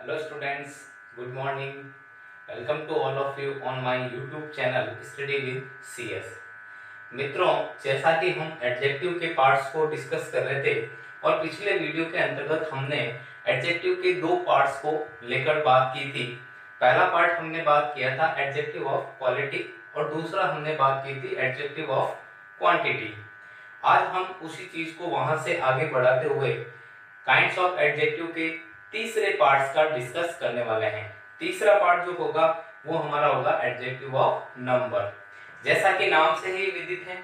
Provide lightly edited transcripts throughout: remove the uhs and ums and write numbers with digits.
Hello students, good morning. Welcome to all of you on my YouTube channel Study with CS. मित्रों, जैसा कि हम adjective के parts को डिस्कस कर रहे थे और पिछले वीडियो के अंतर्गत हमने एडजेक्टिव के दो पार्ट्स को लेकर बात की थी। पहला पार्ट हमने बात किया था एडजेक्टिव ऑफ क्वालिटी और दूसरा हमने बात की थी एडजेक्टिव ऑफ क्वांटिटी। आज हम उसी चीज को वहां से आगे बढ़ाते हुए काइंड्स ऑफ एडजेक्टिव के तीसरे पार्ट्स का डिस्कस करने वाले हैं। तीसरा पार्ट जो होगा वो हमारा होगा एडजेक्टिव ऑफ नंबर। जैसा कि नाम से ही विदित है,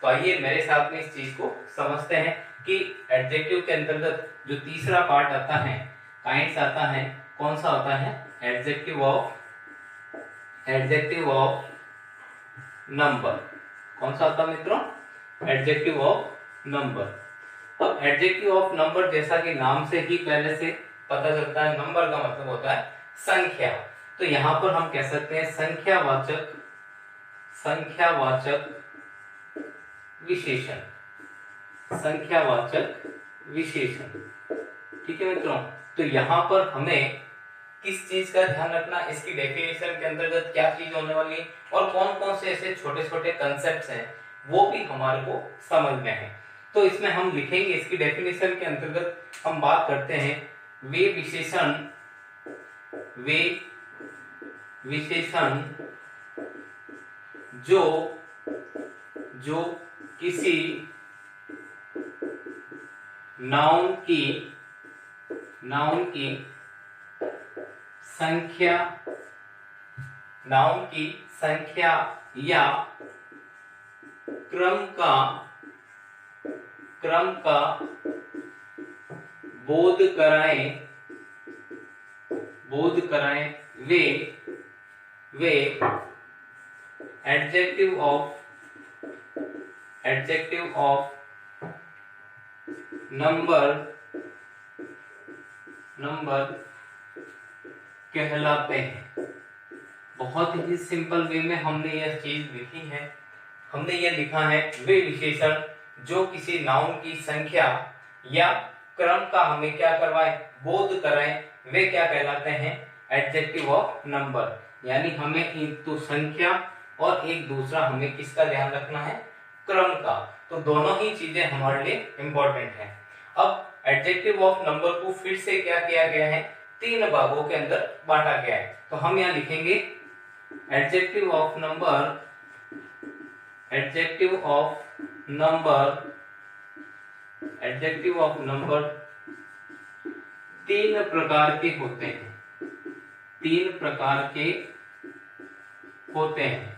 तो आइए मेरे साथ में इस चीज को समझते हैं कि एडजेक्टिव के अंतर्गत जो तीसरा पार्ट आता है, काइंड्स आता है, कौन सा होता है? Adjective of number. कौन सा होता है मित्रों? Adjective of number. अब एडजेक्टिव ऑफ नंबर जैसा कि नाम से ही पहले से पता चलता है, नंबर का मतलब होता है संख्या। तो यहां पर हम कह सकते हैं संख्यावाचक विशेषण। संख्यावाचक विशेषण, ठीक है मित्रों। तो यहां पर हमें किस चीज का ध्यान रखना, इसकी डेफिनेशन के अंतर्गत क्या चीज होने वाली है और कौन कौन से ऐसे छोटे छोटे कंसेप्ट हैं वो भी हमारे को समझने हैं। तो इसमें हम लिखेंगे, इसकी डेफिनेशन के अंतर्गत हम बात करते हैं वे विशेषण जो किसी नाउन की संख्या या क्रम का बोध कराएं वे एडजेक्टिव ऑफ नंबर कहलाते हैं। बहुत ही सिंपल वे में हमने यह चीज लिखी है। हमने यह लिखा है वे विशेषण जो किसी नाउन की संख्या या क्रम का हमें क्या करवाए, बोध कराएं, वे क्या कहलाते हैं? Adjective of number. यानी हमें एक तो संख्या और एक दूसरा हमें किसका ध्यान रखना है? क्रम का। तो दोनों ही चीजें हमारे लिए इंपॉर्टेंट हैं। अब एडजेक्टिव ऑफ नंबर को फिर से क्या किया गया है? तीन भागों के अंदर बांटा गया है। तो हम यहाँ लिखेंगे एडजेक्टिव ऑफ नंबर तीन प्रकार के होते हैं।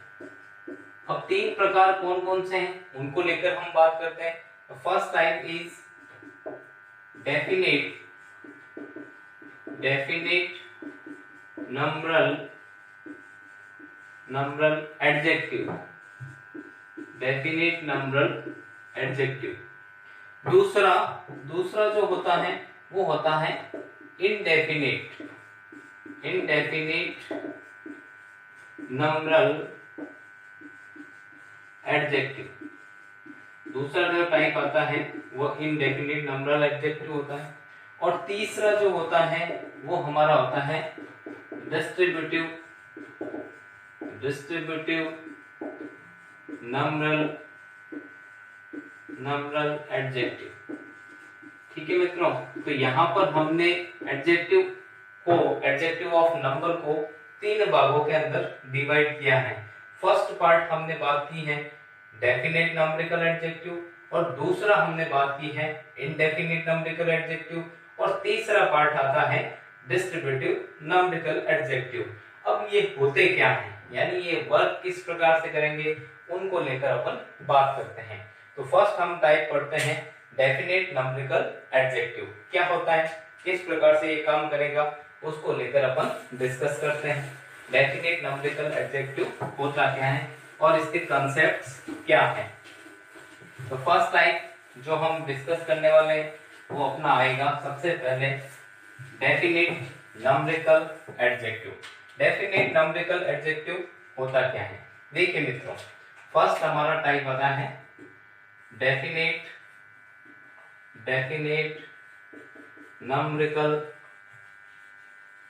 अब तीन प्रकार कौन कौन से हैं उनको लेकर हम बात करते हैं। First type is definite numeral adjective. दूसरा जो होता है वो होता है इनडेफिनेट नंबरल एडजेक्टिव। दूसरा जो टाइप आता है वो इनडेफिनेट नंबरल एडजेक्टिव होता है। और तीसरा जो होता है वो हमारा होता है डिस्ट्रीब्यूटिव नंबरल एडजेक्टिव। ठीक है मित्रों, तो यहाँ पर हमने एडजेक्टिव ऑफ नंबर को तीन भागों के अंदर डिवाइड किया है। फर्स्ट पार्ट हमने बात की है डेफिनेट नंबरिकल एडजेक्टिव और दूसरा हमने बात की है इनडेफिनेट नंबरिकल एडजेक्टिव और तीसरा पार्ट आता है डिस्ट्रीब्यूटिव नंबरिकल एडजेक्टिव। अब ये होते क्या हैं, यानी ये वर्क किस प्रकार से करेंगे, उनको लेकर अपन बात करते हैं। तो फर्स्ट हम टाइप पढ़ते हैं डेफिनेट नंबरिकल एडजेक्टिव। क्या होता है, किस प्रकार से ये काम करेगा, उसको लेकर अपन डिस्कस करते हैं। डेफिनेट नंबरिकल एडजेक्टिव होता क्या है और इसके कॉन्सेप्ट्स क्या हैं। तो फर्स्ट टाइप जो हम डिस्कस करने वाले हैं वो अपना आएगा सबसे पहले definite numerical adjective. Definite numerical adjective होता क्या है? देखिए मित्रों, फर्स्ट हमारा टाइप आता है डेफिनेट numerical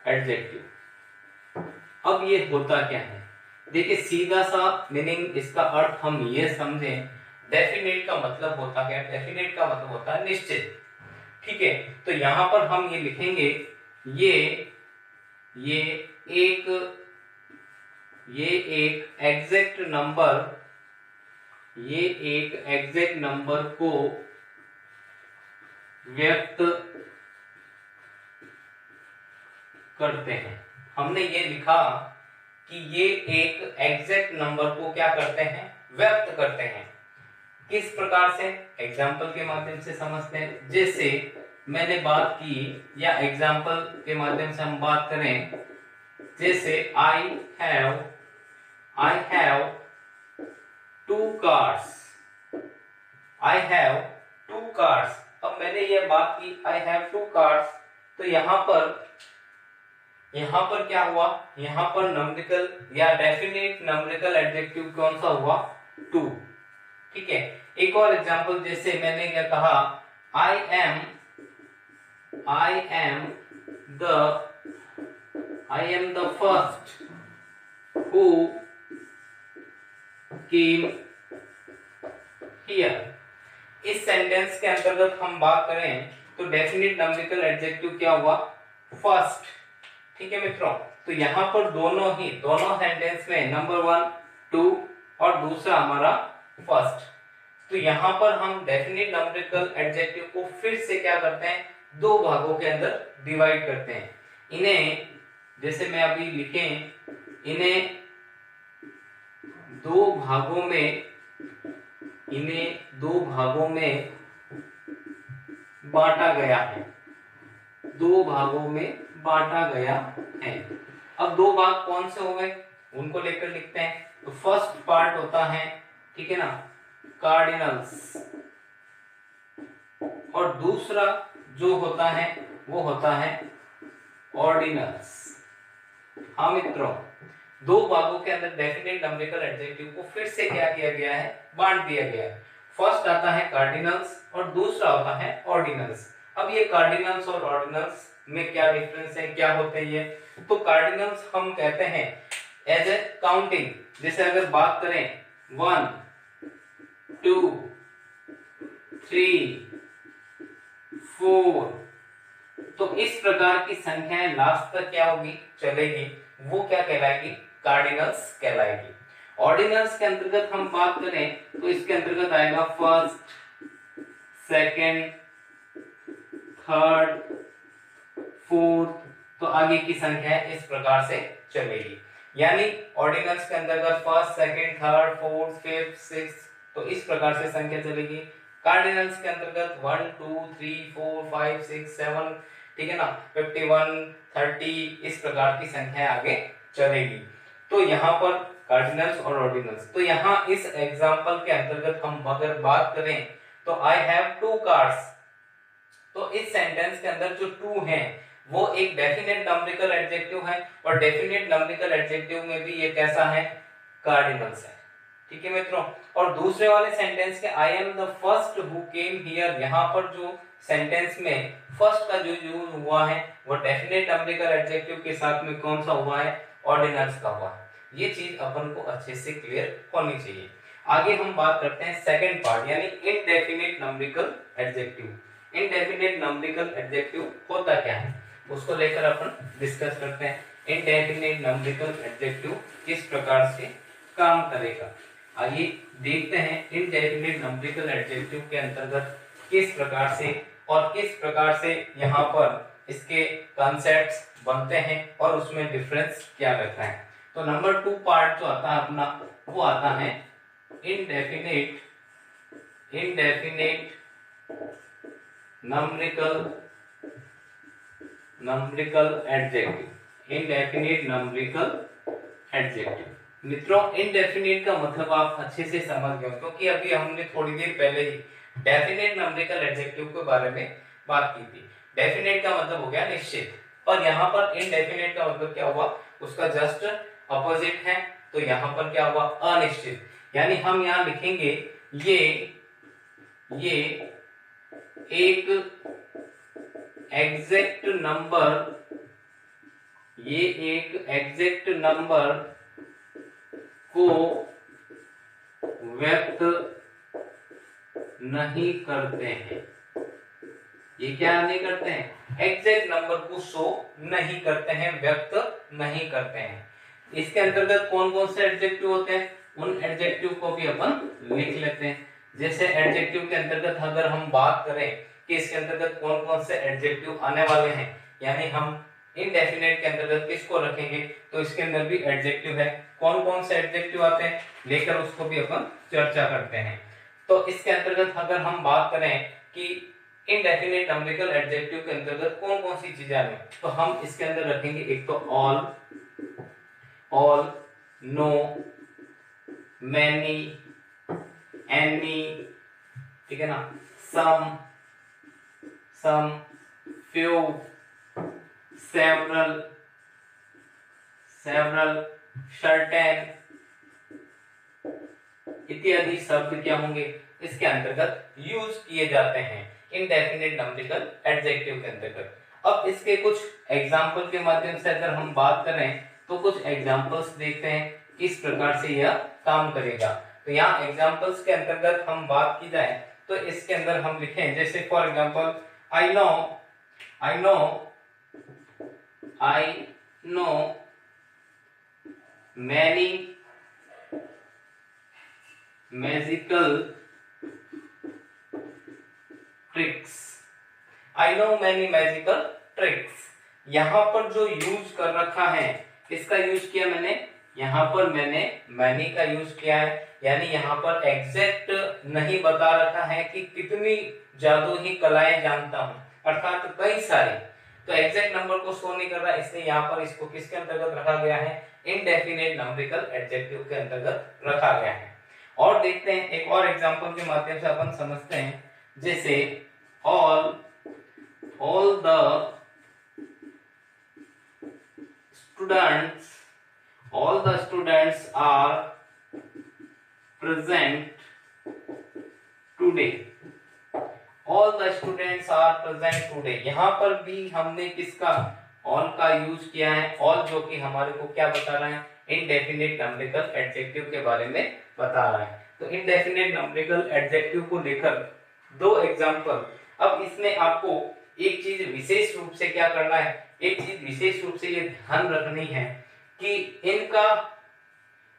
एडजेक्टिव। अब ये होता क्या है, देखिए सीधा सा मीनिंग इसका अर्थ हम ये समझें, डेफिनेट का मतलब होता है, डेफिनेट का मतलब होता है निश्चित। ठीक है, तो यहां पर हम ये लिखेंगे ये एक एग्जैक्ट नंबर, ये एक एग्जैक्ट नंबर को व्यक्त करते हैं। हमने ये लिखा कि ये एक एग्जैक्ट नंबर को क्या करते हैं, व्यक्त करते हैं। किस प्रकार से, एग्जाम्पल के माध्यम से समझते हैं। जैसे मैंने बात की, या एग्जाम्पल के माध्यम से हम बात करें, जैसे I have 2 cars, I have 2 cars. अब मैंने ये बात की आई हैव 2 कार्स, तो यहां पर क्या हुआ, यहां पर नंबरिकल या डेफिनेट नंबरिकल एडजेक्टिव कौन सा हुआ, 2। ठीक है, एक और एग्जांपल, जैसे मैंने क्या कहा, I am the first who came here. इस सेंटेंस के अंतर्गत हम बात करें तो डेफिनेट नंबरिकल एडजेक्टिव क्या हुआ, फर्स्ट। ठीक है मित्रों, तो यहां पर दोनों सेंटेंस में नंबर 1 2 और दूसरा हमारा फर्स्ट। तो यहां पर हम डेफिनेट नंबरिकल एडजेक्टिव को फिर से क्या करते हैं, 2 भागों के अंदर डिवाइड करते हैं। इन्हें जैसे मैं अभी लिखें, इन्हें 2 भागों में बांटा गया है, 2 भागों में बांटा गया है। अब 2 भाग कौन से हो गए, उनको लेकर लिखते हैं। तो फर्स्ट पार्ट होता है, ठीक है ना, कार्डिनल्स, और दूसरा जो होता है वो होता है ऑर्डिनल्स। हाँ मित्रों, 2 भागों के अंदर डेफिनेट नंबरिकल एडजेक्टिव को फिर से क्या किया गया है, बांट दिया गया है। फर्स्ट आता है कार्डिनल्स और दूसरा होता है ऑर्डिनल्स। अब ये कार्डिनल्स और ऑर्डिनल्स में क्या डिफरेंस है, क्या होते हैं ये, तो कार्डिनल्स हम कहते हैं एज ए काउंटिंग। जैसे अगर बात करें 1 2 3 4, तो इस प्रकार की संख्याएं लास्ट तक क्या होगी, चलेगी, वो क्या कहलाएगी, कार्डिनल्स कहलाएगी। ऑर्डिनल्स के अंतर्गत हम बात करें तो इसके अंतर्गत आएगा फर्स्ट, सेकंड, थर्ड, फोर्थ, तो आगे की संख्या इस प्रकार से चलेगी। यानी ऑर्डिनल्स के अंतर्गत first, second, third, fourth, fifth, sixth, तो इस प्रकार से संख्या चलेगी। कार्डिनल्स के अंतर्गत 1 2 3 4 5 6 7, ठीक है ना, 51 30, इस प्रकार की संख्या आगे चलेगी। तो यहाँ पर कार्डिनल्स और ऑर्डिनल्स। तो यहाँ इस एग्जाम्पल के अंतर्गत हम अगर बात करें तो आई हैव 2 कार्स, तो इस सेंटेंस के अंदर जो 2 हैं वो एक डेफिनेट नंबरिकल एडजेक्टिव है, और डेफिनेट नंबरिकल एडजेक्टिव में भी ये कैसा है, कार्डिनल्स है। ठीक है मित्रों, और दूसरे वाले सेंटेंस के I am the first who came here, यहाँ पर जो सेंटेंस में फर्स्ट का जो यूज हुआ है वो डेफिनेट नंबरिकल एडजेक्टिव के साथ में कौन सा हुआ है, ऑर्डिनल्स का हुआ है। ये चीज अपन को अच्छे से क्लियर होनी चाहिए। आगे हम बात करते हैं सेकंड पार्ट, यानी indefinite numerical adjective. Indefinite numerical adjective होता क्या है, उसको लेकर अपन डिस्कस करते हैं। इनडेफिनेट नंबरिकल एडजेक्टिव किस प्रकार से काम करेगा, आइए देखते हैं। इनडेफिनेट नंबरिकल एडजेक्टिव के अंतर्गत किस प्रकार से और किस प्रकार से यहाँ पर इसके कॉन्सेप्ट्स बनते हैं और उसमें डिफरेंस क्या रहता है। तो नंबर 2 पार्ट जो आता है अपना, वो आता है indefinite numerical adjective. Indefinite numerical adjective मित्रों, इनडेफिनेट का मतलब आप अच्छे से समझ गए, क्योंकि अभी हमने थोड़ी देर पहले ही डेफिनेट नंबरिकल एडजेक्टिव के बारे में बात की थी। डेफिनेट का मतलब हो गया निश्चित, और यहाँ पर इनडेफिनेट का मतलब क्या हुआ, उसका जस्ट अपोजिट है। तो यहाँ पर क्या हुआ, अनिश्चित। यानी हम यहाँ लिखेंगे ये एक एग्जैक्ट नंबर ये एक एग्जैक्ट नंबर को व्यक्त नहीं करते हैं। ये क्या नहीं करते हैं? एग्जैक्ट नंबर को शो नहीं करते हैं, व्यक्त नहीं करते हैं। इसके अंतर्गत कौन कौन से एडजेक्टिव होते हैं, उन एडजेक्टिव को भी अपन लिख लेते हैं। जैसे एडजेक्टिव के अंतर्गत अगर हम बात करें कि इसके अंतर्गत कौन कौन से एडजेक्टिव आने वाले हैं, यानी हम इनडेफिनेट के अंतर्गत किसको रखेंगे, तो इसके अंदर भी एडजेक्टिव है। कौन कौन से एडजेक्टिव आते हैं लेकर उसको भी अपन चर्चा करते हैं। तो इसके अंतर्गत अगर हम बात करें कि इनडेफिनेट नंबरिकल एडजेक्टिव के अंतर्गत कौन कौन सी चीजें आने, तो हम इसके अंदर रखेंगे एक तो ऑल, नो, मैनी, एनी, ठीक है ना, सम, फ्यू, सेवरल, सर्टेन इत्यादि शब्द क्या होंगे इसके अंतर्गत यूज किए जाते हैं इनडेफिनेट नंबरिकल एडजेक्टिव के अंतर्गत। अब इसके कुछ एग्जाम्पल के माध्यम से अगर हम बात करें तो कुछ एग्जाम्पल्स देखते हैं किस प्रकार से यह काम करेगा। तो यहाँ एग्जाम्पल्स के अंतर्गत हम बात की जाए तो इसके अंदर हम लिखें, जैसे for example I know many magical tricks. I know many magical tricks, यहां पर जो यूज कर रखा है इसका यूज किया मैंने, यहां पर मैंने मैनी का यूज किया है, यानी यहां पर एग्जैक्ट नहीं बता रखा है कि कितनी जादू ही कलाएं जानता हूं, अर्थात कई सारी, तो एग्जैक्ट नंबर को शो नहीं कर रहा, इसलिए यहाँ पर इसको किसके अंतर्गत रखा गया है, इनडेफिनेट नंबरिकल एडजेक्टिव के अंतर्गत रखा गया है। और देखते हैं एक और एग्जांपल के माध्यम से अपन समझते हैं, जैसे all the students are present today. All the students are present today, यहां पर भी हमने किसका, ऑल का यूज किया है। ऑल जो कि हमारे को क्या बता रहा है, इनडेफिनेट नंबरिकल एडजेक्टिव के बारे में बता रहा है। तो इनडेफिनेट नंबरिकल एडजेक्टिव को लेकर दो एग्जांपल। अब इसमें आपको एक चीज विशेष रूप से क्या करना है, एक चीज विशेष रूप से ये ध्यान रखनी है कि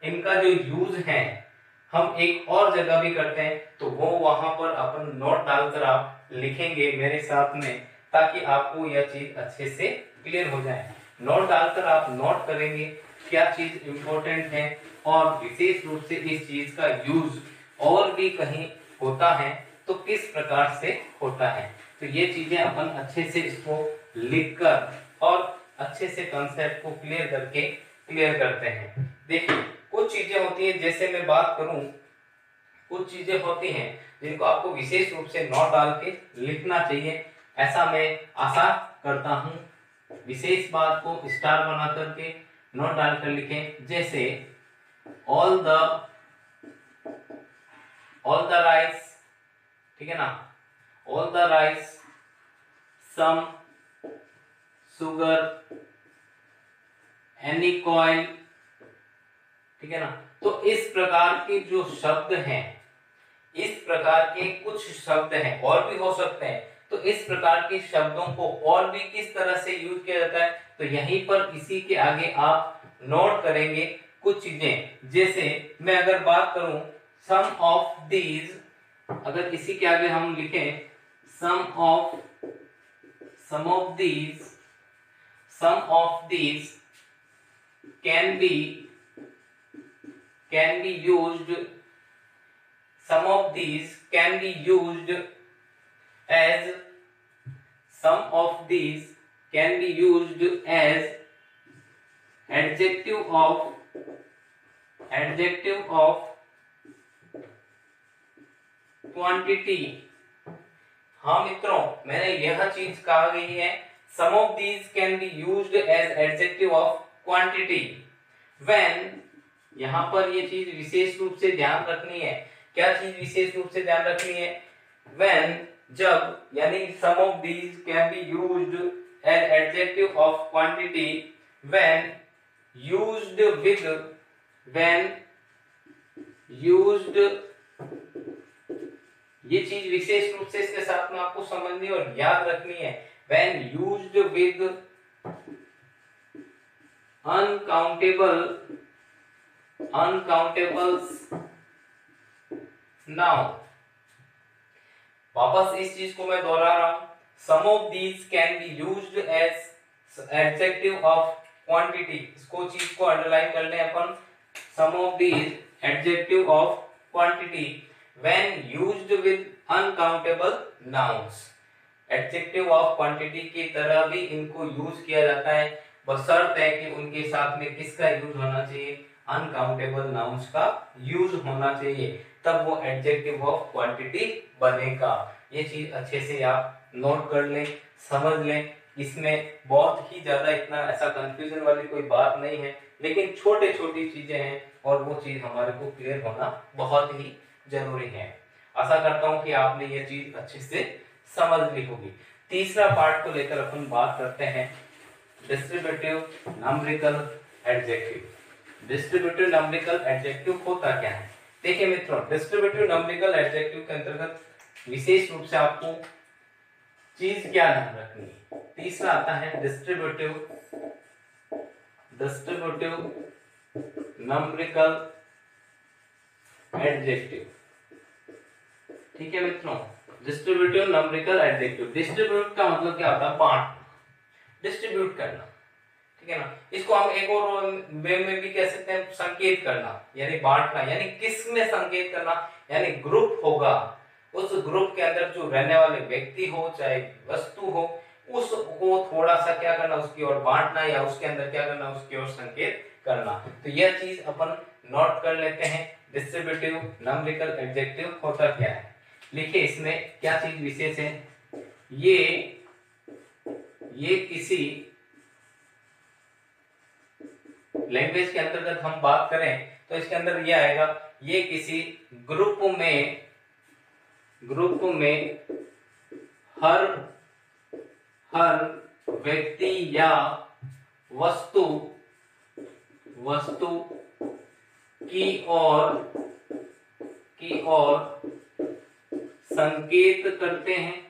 इनका जो यूज है हम एक और जगह भी करते हैं, तो वो वहां पर अपन नोट डालकर आप लिखेंगे मेरे साथ में, ताकि आपको यह चीज अच्छे से क्लियर हो जाए। नोट डालकर आप नोट करेंगे क्या चीज इंपॉर्टेंट है, और विशेष रूप से इस चीज का यूज और भी कहीं होता है तो किस प्रकार से होता है। तो ये चीजें अपन अच्छे से इसको लिखकर और अच्छे से कंसेप्ट को क्लियर करते हैं। देखिए कुछ चीजें होती हैं, जैसे मैं बात करूं, कुछ चीजें होती हैं जिनको आपको विशेष रूप से नोट डाल के लिखना चाहिए, ऐसा मैं आशा करता हूं। विशेष बात को स्टार बना करके नोट डालकर लिखें, जैसे ऑल द राइस, ठीक है ना, all the rice, some sugar, any coin, ठीक है ना। तो इस प्रकार के जो शब्द हैं, इस प्रकार के कुछ शब्द हैं, और भी हो सकते हैं, तो इस प्रकार के शब्दों को और भी किस तरह से यूज किया जाता है, तो यहीं पर इसी के आगे आप नोट करेंगे कुछ चीजें। जैसे मैं अगर बात करूं सम ऑफ दीज, अगर इसी के आगे हम लिखें some of these can be used, some of these can be used as adjective of quantity। हाँ मित्रों, मैंने यह चीज कहा गई है, some of these can be used as adjective of quantity when, यहां पर ये चीज विशेष रूप से ध्यान रखनी है। क्या चीज विशेष रूप से ध्यान रखनी है, when, जब, यानी some of these can be used as adjective of quantity when used with, when used, ये चीज विशेष रूप से इसके साथ में आपको समझनी और याद रखनी है। when used with uncountables noun, वापस इस चीज को मैं दोहरा रहा हूं। some of these can be used as adjective of quantity, इसको चीज को अंडरलाइन कर लें अपन। some of these adjective of quantity when used with uncountable nouns, adjective of quantity की तरह भी इनको यूज किया जाता है, बशर्ते है कि उनके साथ में किसका यूज होना चाहिए, अनकाउंटेबल नाउन्स का यूज होना चाहिए, तब वो एडजेक्टिव ऑफ क्वांटिटी बनेगा। ये चीज अच्छे से आप नोट कर लें, समझ लें। इसमें बहुत ही ज्यादा इतना ऐसा कंफ्यूजन वाली कोई बात नहीं है, लेकिन छोटे छोटी चीजें हैं और वो चीज हमारे को क्लियर होना बहुत ही जरूरी है। आशा करता हूं कि आपने ये चीज अच्छे से समझ ली होगी। तीसरा पार्ट को लेकर अपन बात करते हैं distributive numerical adjective. Distributive numerical adjective होता क्या है? देखिए मित्रों, डिस्ट्रीब्यूटिव नंबरिकल एडजेक्टिव के अंतर्गत विशेष रूप से आपको चीज क्या ध्यान रखनी है। तीसरा आता है डिस्ट्रीब्यूटिव नंबरिकल एडजेक्टिव। ठीक है मित्रों, डिस्ट्रीब्यूटिव नंबरिकल एडजेक्टिव। डिस्ट्रीब्यूट का मतलब क्या होता है? बांटना, डिस्ट्रीब्यूट करना। ठीक है ना, इसको हम एक और वे में भी कह सकते हैं, संकेत करना, यानी बांटना, यानी किस में संकेत करना, यानी ग्रुप होगा, उस ग्रुप के अंदर जो रहने वाले व्यक्ति हो चाहे वस्तु हो, उसको थोड़ा सा क्या करना, उसकी ओर बांटना, या उसके अंदर क्या करना, उसकी ओर संकेत करना। तो यह चीज अपन नोट कर लेते हैं। डिस्ट्रीब्यूटिव नंबरिकल एडजेक्टिव होता क्या है? लिखिए इसमें क्या चीज विशेष है। ये किसी लैंग्वेज के अंतर्गत हम बात करें तो इसके अंदर ये आएगा, ये किसी ग्रुप में हर व्यक्ति या वस्तु की ओर संकेत करते हैं,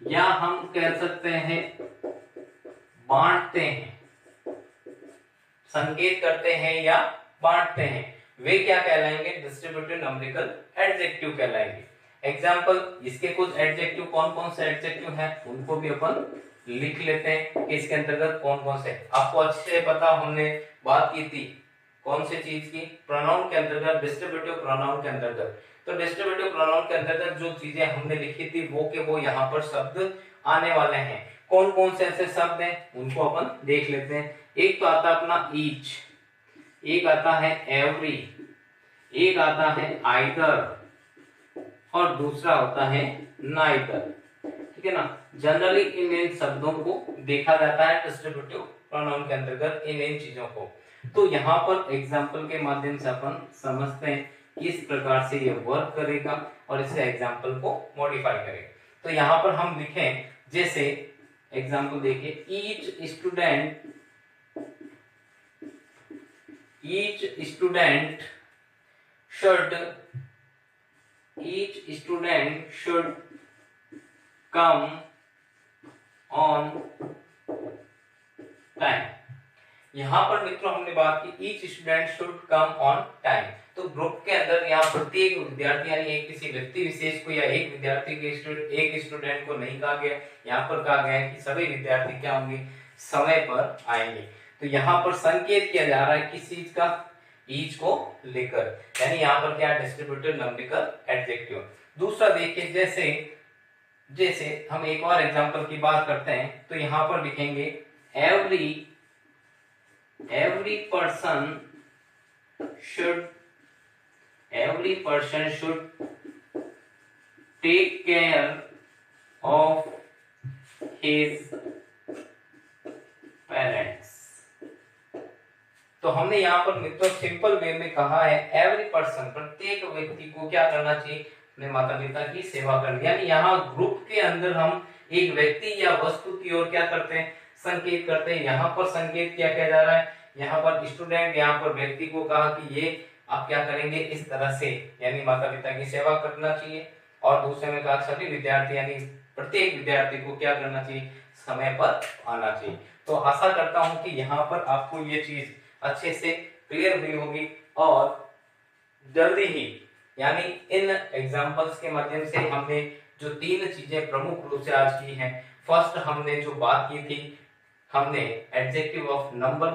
या हम कह सकते हैं बांटते हैं। संकेत करते हैं या बांटते हैं, वे क्या कहलाएंगे? डिस्ट्रीब्यूटिव नंबरिकल एडजेक्टिव कहलाएंगे। एग्जाम्पल, इसके कुछ एडजेक्टिव, कौन कौन से एडजेक्टिव हैं उनको भी अपन लिख लेते हैं कि इसके अंतर्गत कौन कौन से। आपको अच्छे से पता, हमने बात की थी कौन सी चीज की, प्रोनाउन के अंतर्गत, डिस्ट्रीब्यूटिव प्रोनाउन के अंतर्गत। तो डिस्ट्रीब्यूटिव प्रोनाउन के अंतर्गत जो चीजें हमने लिखी थी वो के वो यहाँ पर शब्द आने वाले हैं। कौन कौन से ऐसे शब्द हैं उनको अपन देख लेते हैं। एक तो आता है अपना ईच, एक आता है एवरी, एक आता है आइदर, और दूसरा होता है नाइदर। ठीक है ना, जनरली इन शब्दों को देखा जाता है डिस्ट्रीब्यूटिव प्रोनाउन के अंतर्गत, इन चीजों को। तो यहाँ पर एग्जाम्पल के माध्यम से अपन समझते हैं किस प्रकार से ये वर्क करेगा और इससे एग्जाम्पल को मॉडिफाई करेगा। तो यहाँ पर हम लिखें, जैसे एग्जाम्पल देखिए, each student should come on time। यहां पर मित्रों हमने बात की each student should come on time. तो ग्रुप के अंदर यहाँ प्रत्येक विद्यार्थी, यानी एक किसी व्यक्ति विशेष को या एक विद्यार्थी के एक स्टूडेंट को नहीं कहा गया, यहाँ पर कहा गया है कि सभी विद्यार्थी क्या होंगे, समय पर आएंगे। तो यहाँ पर संकेत किया जा रहा है किस चीज का, ईच को लेकर, यानी यहाँ पर क्या, डिस्ट्रीब्यूटिव नंबरिकल एडजेक्टिव। दूसरा देखिए, जैसे हम एक और एग्जांपल की बात करते हैं, तो यहाँ पर लिखेंगे every person should take care of his parents। तो हमने यहाँ पर मित्रों सिंपल वे में कहा है एवरी पर्सन, प्रत्येक व्यक्ति को क्या करना चाहिए, अपने माता पिता की सेवा करनी। यानी यहाँ ग्रुप के अंदर हम एक व्यक्ति या वस्तु की ओर क्या करते हैं, संकेत करते हैं। यहाँ पर संकेत क्या किया जा रहा है, यहाँ पर स्टूडेंट, यहाँ पर व्यक्ति को कहा कि ये आप क्या करेंगे इस तरह से, यानी माता पिता की सेवा करना चाहिए। और दूसरे में कहा सभी विद्यार्थी यानी प्रत्येक विद्यार्थी को क्या करना चाहिए, समय पर आना चाहिए। तो आशा करता हूं कि यहाँ पर आपको ये चीज अच्छे से क्लियर हुई होगी और जल्दी ही यानी इन एग्जांपल्स के माध्यम से हमने जो तीन चीजें प्रमुख रूप से आज की हैं। फर्स्ट हमने जो बात की थी, हमने एडजेक्टिव ऑफ नंबर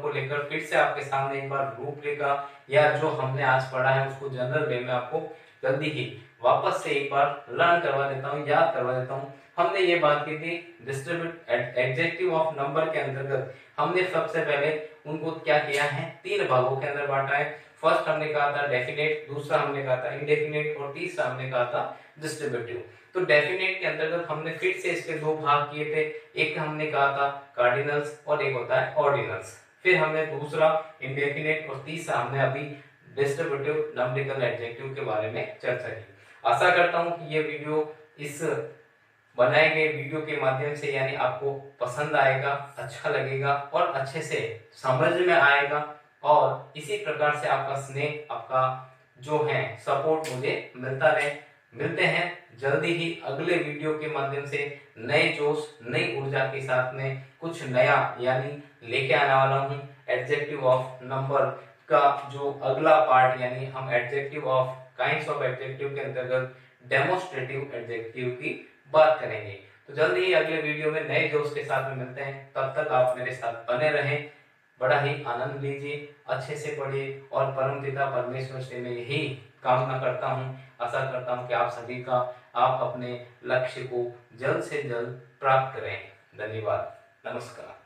को लेकर फिर से आपके सामने एक बार रूपरेखा या जो हमने आज पढ़ा है उसको जनरल वे में आपको जल्दी ही वापस से एक बार लर्न करवा देता हूँ, याद करवा देता हूँ। हमने ये बात की थी डिस्ट्रीब्यूट एडजेक्टिव ऑफ नंबर के अंतर्गत हमने सबसे पहले उनको क्या किया है, तीन भागों के अंदर बांटा है। फर्स्ट हमने कहा था डेफिनेट, दूसरा हमने कहा था इंडेफिनेट और तीसरा हमने कहा था डिस्ट्रीब्यूटिव। तो डेफिनेट के अंतर्गत हमने फिर से इसके दो भाग किए थे, एक हमने कहा था कार्डिनल्स और एक होता है ऑर्डिनल्स। फिर हमने दूसरा इंडेफिनेट और तीसरा हमने अभी डिस्ट्रीब्यूटिव नंबरिकल एडजेक्टिव के बारे में चर्चा की। आशा करता हूं कि ये वीडियो इस बनाए गए वीडियो के माध्यम से यानी आपको पसंद आएगा, अच्छा लगेगा और अच्छे से समझ में आएगा और इसी प्रकार से आपका स्नेह, आपका जो है सपोर्ट मुझे मिलता रहे। मिलते हैं जल्दी ही अगले वीडियो के माध्यम से नए जोश, नई ऊर्जा के साथ में कुछ नया यानी लेके आने वाला हूँ। एडजेक्टिव ऑफ नंबर का जो अगला पार्ट यानी हम adjective of kinds of adjective के अंतर्गत डेमोस्ट्रेटिव एडजेक्टिव की बात करेंगे। तो जल्दी ही अगले वीडियो में नए जोश के साथ में मिलते हैं। तब तक आप मेरे साथ बने रहें, बड़ा ही आनंद लीजिए, अच्छे से पढ़िए और परमपिता परमेश्वर से मैं यही कामना करता हूँ, आशा करता हूँ कि आप सभी का आप अपने लक्ष्य को जल्द से जल्द प्राप्त करें। धन्यवाद, नमस्कार।